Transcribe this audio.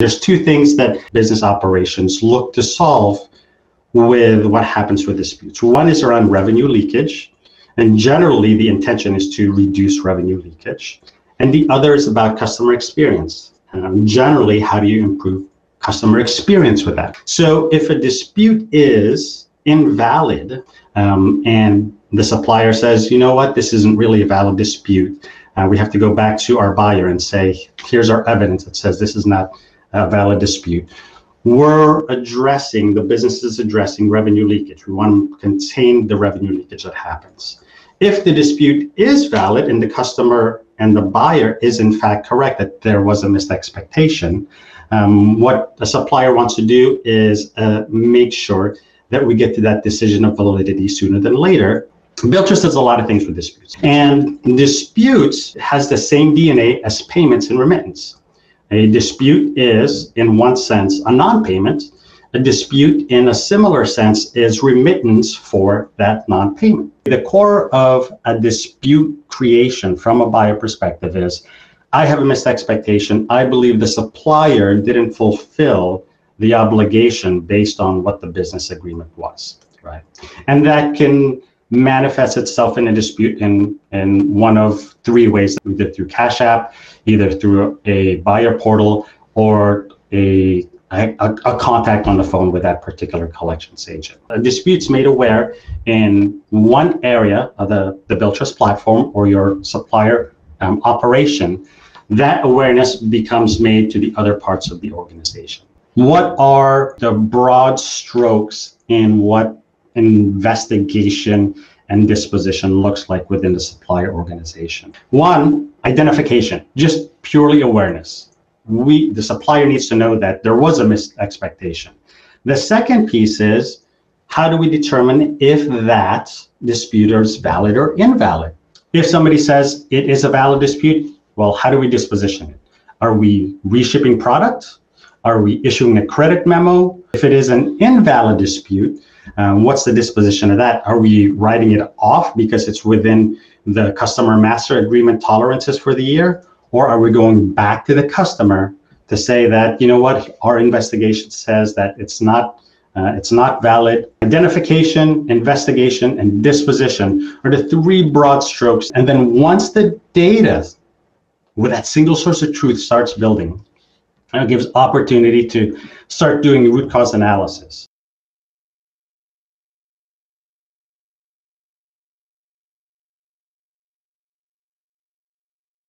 There's two things that business operations look to solve with what happens with disputes. One is around revenue leakage, and generally the intention is to reduce revenue leakage. And the other is about customer experience. Generally, how do you improve customer experience with that? So if a dispute is invalid and the supplier says, you know what, this isn't really a valid dispute, we have to go back to our buyer and say, here's our evidence that says this is not a valid dispute. The business is addressing revenue leakage. We want to contain the revenue leakage that happens. If the dispute is valid and the customer and the buyer is in fact correct that there was a missed expectation, what the supplier wants to do is make sure that we get to that decision of validity sooner than later. Billtrust does a lot of things with disputes, and disputes has the same DNA as payments and remittance. A dispute is, in one sense, a non-payment. A dispute, in a similar sense, is remittance for that non-payment. The core of a dispute creation from a buyer perspective is, I have a missed expectation. I believe the supplier didn't fulfill the obligation based on what the business agreement was, right? And that can manifest itself in a dispute in one of three ways, either through Cash App, either through a buyer portal, or a contact on the phone with that particular collections agent. A dispute's made aware in one area of the Billtrust platform or your supplier operation. That awareness becomes made to the other parts of the organization. What are the broad strokes in what investigation and disposition looks like within the supplier organization? One, identification, just purely awareness. The supplier needs to know that there was a missed expectation. The second piece is, how do we determine if that dispute is valid or invalid? If somebody says it is a valid dispute, well, how do we disposition it? Are we reshipping product? Are we issuing a credit memo? If it is an invalid dispute, what's the disposition of that? Are we writing it off because it's within the customer master agreement tolerances for the year? Or are we going back to the customer to say that, you know what, our investigation says that it's not valid? Identification, investigation, and disposition are the three broad strokes. And then once the data with that single source of truth starts building, it gives opportunity to start doing root cause analysis.